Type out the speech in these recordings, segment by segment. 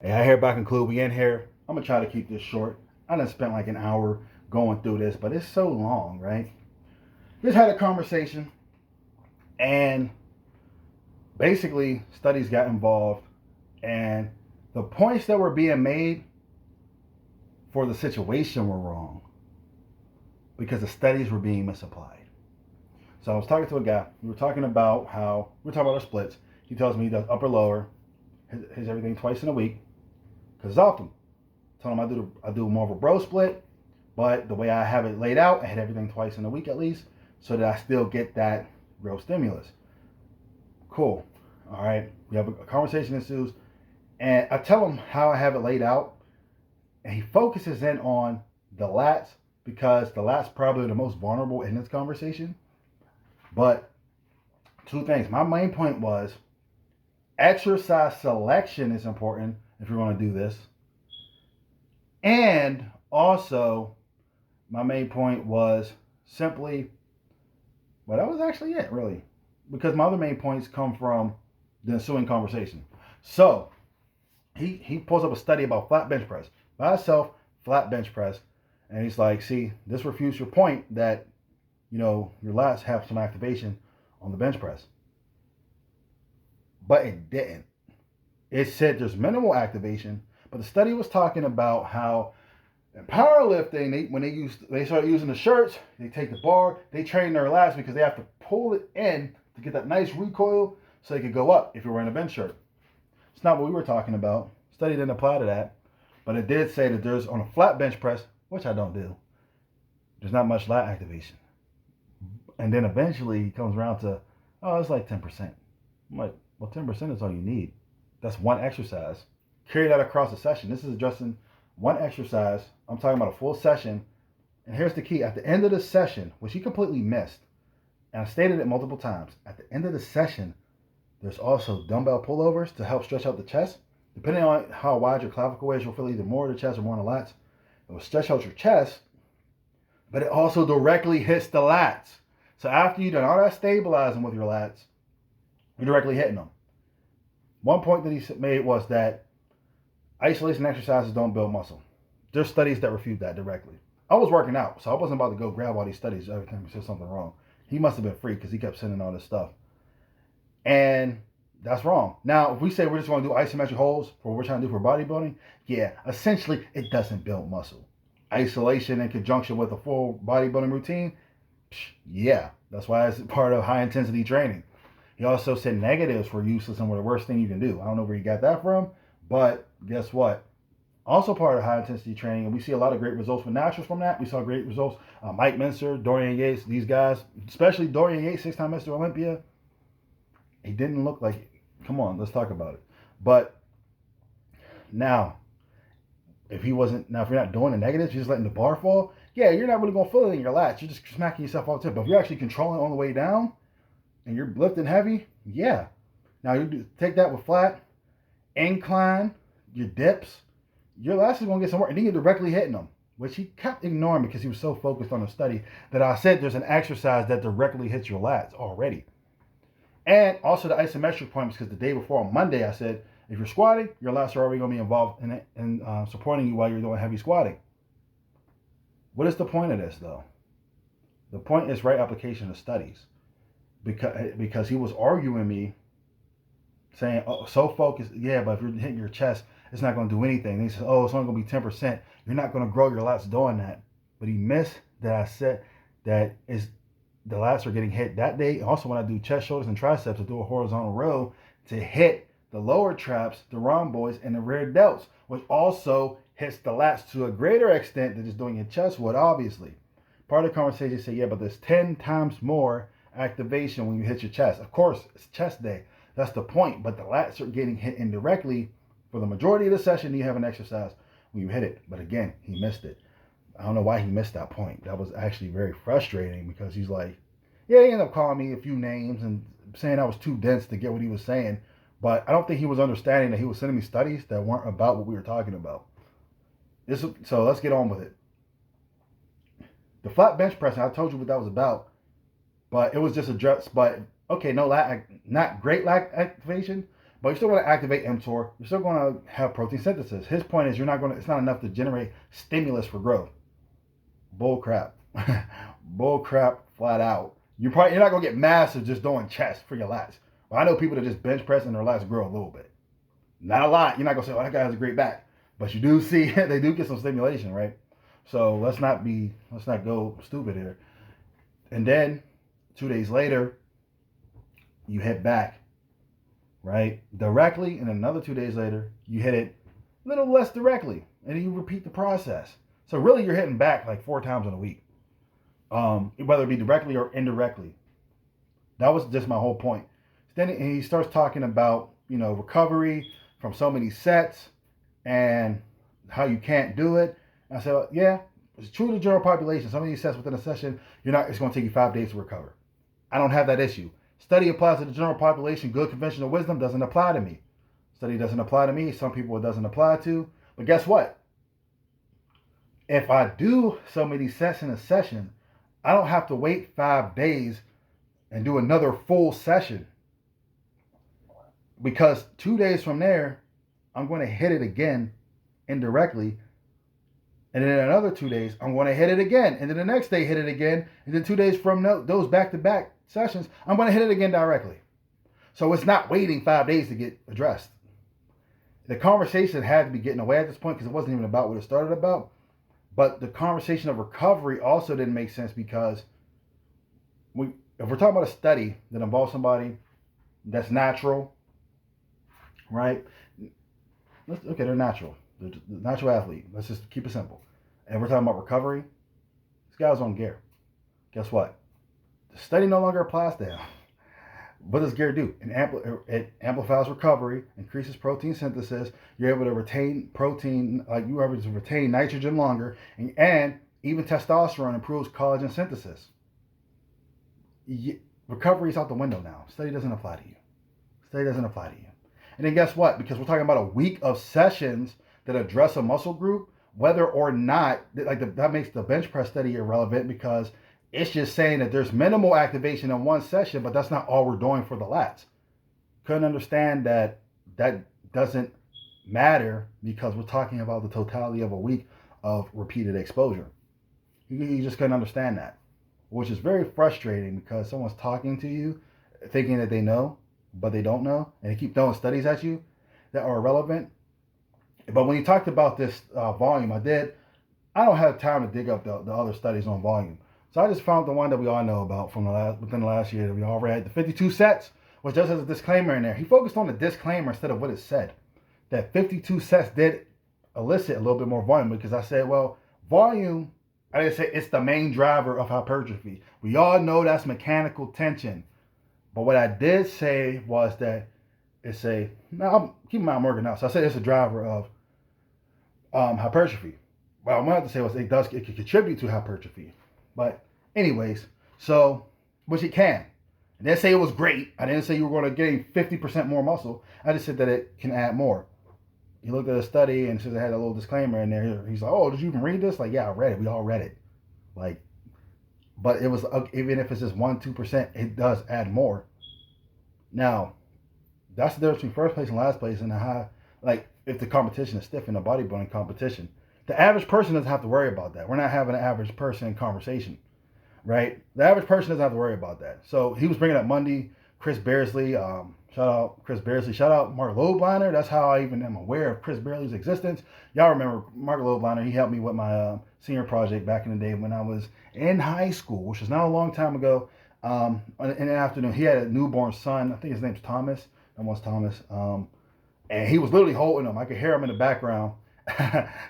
Hey, I hereby conclude. We in here. I'm gonna try to keep this short. I done spent like an hour going through this, but it's so long, right? Just had a conversation, and basically studies got involved, and the points that were being made for the situation were wrong because the studies were being misapplied. So I was talking to a guy. We were talking about our splits. He tells me he does upper lower, his everything twice in a week because it's often. I told him I do more of a bro split, but the way I have it laid out, I hit everything twice in a week at least, so that I still get that real stimulus. Cool. All right. We have a conversation ensues, and I tell him how I have it laid out, and he focuses in on the lats because the lats probably are the most vulnerable in this conversation. But two things. My main point was exercise selection is important if you're going to do this. And also, my main point was simply, well, that was actually it, really. Because my other main points come from the ensuing conversation. So, he pulls up a study about flat bench press. By itself, flat bench press. And he's like, see, this refutes your point that, your lats have some activation on the bench press. But it didn't. It said there's minimal activation, but the study was talking about how in powerlifting, when they start using the shirts, they take the bar, they train their lats because they have to pull it in to get that nice recoil so they could go up if you're wearing a bench shirt. It's not what we were talking about. Study didn't apply to that, but it did say that there's on a flat bench press, which I don't do, there's not much lat activation. And then eventually it comes around to, oh, it's like 10%. I'm like, well, 10% is all you need. That's one exercise. Carry that across a session. This is addressing one exercise. I'm talking about a full session. And here's the key. At the end of the session, which he completely missed, and I stated it multiple times, at the end of the session, there's also dumbbell pullovers to help stretch out the chest. Depending on how wide your clavicle is, you'll feel either more of the chest or more in the lats. It will stretch out your chest, but it also directly hits the lats. So after you've done all that stabilizing with your lats, you're directly hitting them. One point that he made was that isolation exercises don't build muscle. There's studies that refute that directly. I was working out, so I wasn't about to go grab all these studies every time he said something wrong. He must have been free because he kept sending all this stuff. And that's wrong. Now, if we say we're just going to do isometric holds for what we're trying to do for bodybuilding, yeah, essentially it doesn't build muscle. Isolation in conjunction with a full bodybuilding routine, yeah, that's why it's part of high intensity training. He also said negatives were useless and were the worst thing you can do. I don't know where he got that from, but guess what? Also part of high intensity training, and we see a lot of great results with naturals from that. We saw great results. Mike Mincer, Dorian Yates, these guys, especially Dorian Yates, 6-time Mr. Olympia. He didn't look like it. Come on, let's talk about it. But now, if you're not doing the negatives, you're just letting the bar fall, yeah, you're not really going to feel it in your lats. You're just smacking yourself all the time. But if you're actually controlling on the way down and you're lifting heavy, yeah. Now you take that with flat, incline, your dips, your lats is going to get some work. And then you're directly hitting them, which he kept ignoring because he was so focused on the study that I said there's an exercise that directly hits your lats already. And also the isometric points, because the day before on Monday I said, if you're squatting, your lats are already going to be involved in it and supporting you while you're doing heavy squatting. What is the point of this, though? The point is right application of studies. Because he was arguing me, saying, oh, so focused, yeah, but if you're hitting your chest, it's not going to do anything. And he says, oh, it's only going to be 10%. You're not going to grow your lats doing that. But he missed that I said that is the lats are getting hit that day. Also, when I do chest, shoulders, and triceps, I do a horizontal row to hit the lower traps, the rhomboids, and the rear delts, which also hits the lats to a greater extent than just doing your chest would, obviously. Part of the conversation say, yeah, but there's 10 times more activation when you hit your chest. Of course, it's chest day. That's the point. But the lats are getting hit indirectly for the majority of the session. You have an exercise when you hit it. But again, he missed it. I don't know why he missed that point. That was actually very frustrating because he's like, yeah, he ended up calling me a few names and saying I was too dense to get what he was saying. But I don't think he was understanding that he was sending me studies that weren't about what we were talking about. So let's get on with it. The flat bench press, I told you what that was about, but it was just addressed. But okay, not great lat activation, but you're still going to activate mTOR. You're still going to have protein synthesis. His point is it's not enough to generate stimulus for growth. Bull crap. Bull crap flat out. You're not going to get massive just doing chest for your lats. Well, I know people that just bench press and their lats grow a little bit. Not a lot. You're not going to say, oh, that guy has a great back. But you do see, they do get some stimulation, right? So let's not go stupid here. And then 2 days later, you hit back, right? Directly, and another 2 days later, you hit it a little less directly, and you repeat the process. So really, you're hitting back like 4 times in a week, whether it be directly or indirectly. That was just my whole point. Then he starts talking about, recovery from so many sets and how you can't do it. And I said, well, yeah, it's true to the general population. Some of these sets within a session, it's going to take you 5 days to recover. I don't have that issue. Study applies to the general population. Good conventional wisdom doesn't apply to me. Study doesn't apply to me. Some people it doesn't apply to. But guess what? If I do so many sets in a session, I don't have to wait 5 days and do another full session. Because 2 days from there, I'm going to hit it again indirectly. And then in another 2 days, I'm going to hit it again. And then the next day, hit it again. And then 2 days from those back-to-back sessions, I'm going to hit it again directly. So it's not waiting 5 days to get addressed. The conversation had to be getting away at this point because it wasn't even about what it started about. But the conversation of recovery also didn't make sense because if we're talking about a study that involves somebody that's natural, right? Okay, they're natural. They're a natural athlete. Let's just keep it simple. And we're talking about recovery. This guy's on gear. Guess what? The study no longer applies to him. What does gear do? It amplifies recovery, increases protein synthesis. You're able to retain protein, like you are able to retain nitrogen longer, and even testosterone improves collagen synthesis. Recovery is out the window now. Study doesn't apply to you. Study doesn't apply to you. And then guess what? Because we're talking about a week of sessions that address a muscle group, whether or not, that makes the bench press study irrelevant because it's just saying that there's minimal activation in one session, but that's not all we're doing for the lats. Couldn't understand that doesn't matter because we're talking about the totality of a week of repeated exposure. You just couldn't understand that, which is very frustrating because someone's talking to you thinking that they know, but they don't know, and they keep throwing studies at you that are irrelevant. But when you talked about this volume, I don't have time to dig up the other studies on volume. So I just found the one that we all know about from within the last year that we all read, the 52 sets, which just has a disclaimer in there. He focused on the disclaimer instead of what it said. That 52 sets did elicit a little bit more volume because I said, well, volume, I didn't say it's the main driver of hypertrophy. We all know that's mechanical tension. But what I did say was that I'm keeping my working out. So I said it's a driver of hypertrophy. What I'm going to have to say was it can contribute to hypertrophy. But anyways, which it can. I didn't say it was great. I didn't say you were going to gain 50% more muscle. I just said that it can add more. He looked at a study and says it had a little disclaimer in there. He's like, oh, did you even read this? Like, yeah, I read it. We all read it. But it was, even if it's just 1-2%, it does add more. Now, that's the difference between first place and last place and if the competition is stiff in a bodybuilding competition. The average person doesn't have to worry about that. We're not having an average person conversation, right? The average person doesn't have to worry about that. So he was bringing up Monday, Chris Beardsley, shout out Chris Beardsley, shout out Mark Lobliner. That's how I even am aware of Chris Beardsley's existence. Y'all remember Mark Lobliner, he helped me with my senior project back in the day when I was in high school, which is now a long time ago. In the afternoon, he had a newborn son. I think his name's Thomas. Almost Thomas. And he was literally holding him. I could hear him in the background.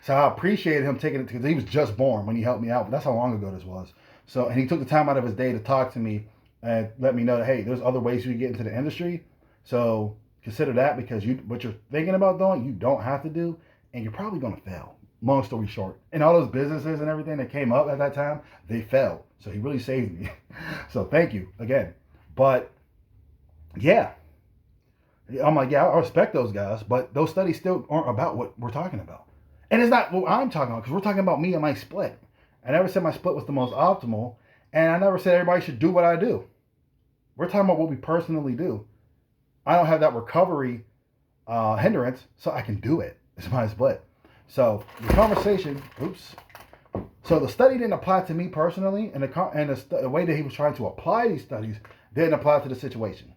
So I appreciated him taking it because he was just born when he helped me out. But that's how long ago this was. So, and he took the time out of his day to talk to me and let me know that, hey, there's other ways you can get into the industry. So consider that because what you're thinking about doing, you don't have to do, and you're probably going to fail. Long story short. And all those businesses and everything that came up at that time, they failed. So he really saved me. So thank you again. But yeah. I'm like, yeah, I respect those guys, but those studies still aren't about what we're talking about. And it's not what I'm talking about because we're talking about me and my split. I never said my split was the most optimal, and I never said everybody should do what I do. We're talking about what we personally do. I don't have that recovery hindrance, so I can do it. It's my split. So the conversation, oops. So the study didn't apply to me personally, and the way that he was trying to apply these studies didn't apply to the situation.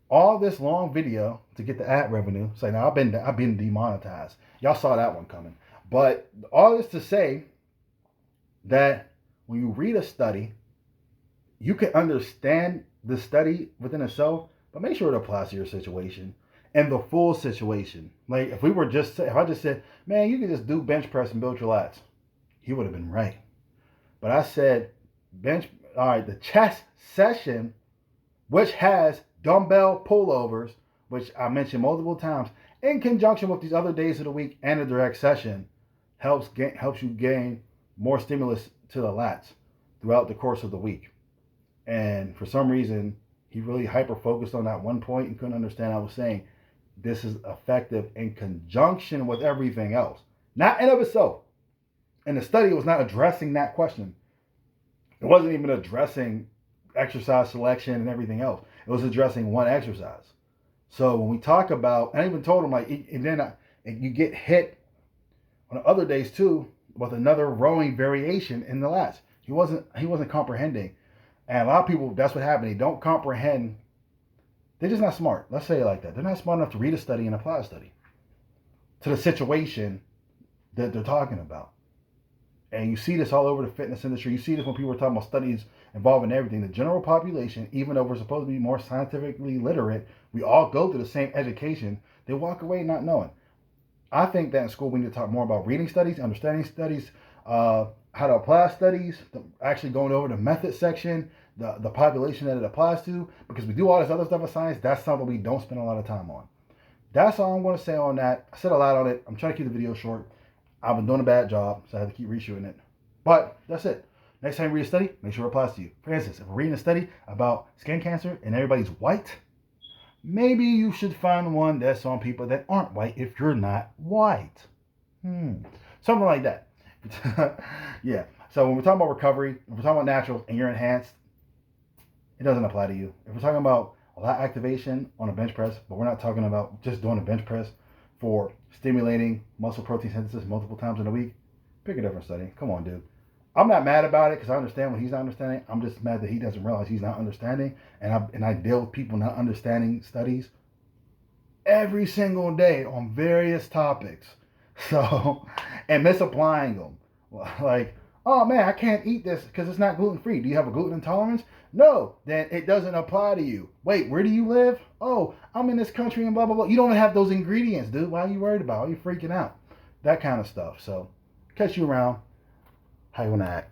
All this long video to get the ad revenue. Say now I've been demonetized. Y'all saw that one coming. But all this to say that when you read a study, you can understand the study within itself, but make sure it applies to your situation and the full situation. Like if I just said, man, you can just do bench press and build your lats, he would have been right. But I said the chest session, which has dumbbell pullovers, which I mentioned multiple times, in conjunction with these other days of the week and a direct session, helps you gain more stimulus to the lats throughout the course of the week. And for some reason, he really hyper focused on that one point and couldn't understand. I was saying this is effective in conjunction with everything else, not in of itself. And the study was not addressing that question. It wasn't even addressing exercise selection and everything else. It was addressing one exercise. So when we talk about, I even told him and you get hit on other days too with another rowing variation in the lats. He wasn't comprehending. And a lot of people, that's what happened. They don't comprehend. They're just not smart. Let's say it like that. They're not smart enough to read a study and apply a study to the situation that they're talking about. And you see this all over the fitness industry. You see this when people are talking about studies involving everything. The general population, even though we're supposed to be more scientifically literate, we all go through the same education. They walk away not knowing. I think that in school we need to talk more about reading studies, understanding studies, how to apply studies, actually going over the method section, the population that it applies to, because we do all this other stuff in science. That's something we don't spend a lot of time on. That's all I'm going to say on that. I said a lot on it. I'm trying to keep the video short. I've been doing a bad job, so I have to keep reshooting it. But that's it. Next time you read a study, make sure it applies to you. For instance, if we're reading a study about skin cancer and everybody's white, maybe you should find one that's on people that aren't white if you're not white. Something like that. Yeah. So when we're talking about recovery, if we're talking about natural and you're enhanced, it doesn't apply to you. If we're talking about a lot of activation on a bench press, but we're not talking about just doing a bench press for stimulating muscle protein synthesis multiple times in a week, pick a different study. Come on, dude. I'm not mad about it because I understand when he's not understanding. I'm just mad that he doesn't realize he's not understanding. And I deal with people not understanding studies every single day on various topics. So, and misapplying them. Like, oh man, I can't eat this because it's not gluten free. Do you have a gluten intolerance? No, then it doesn't apply to you. Wait, where do you live? Oh, I'm in this country and blah, blah, blah. You don't have those ingredients, dude. Why are you worried about? Why are you freaking out? That kind of stuff. So, catch you around. How you want to act?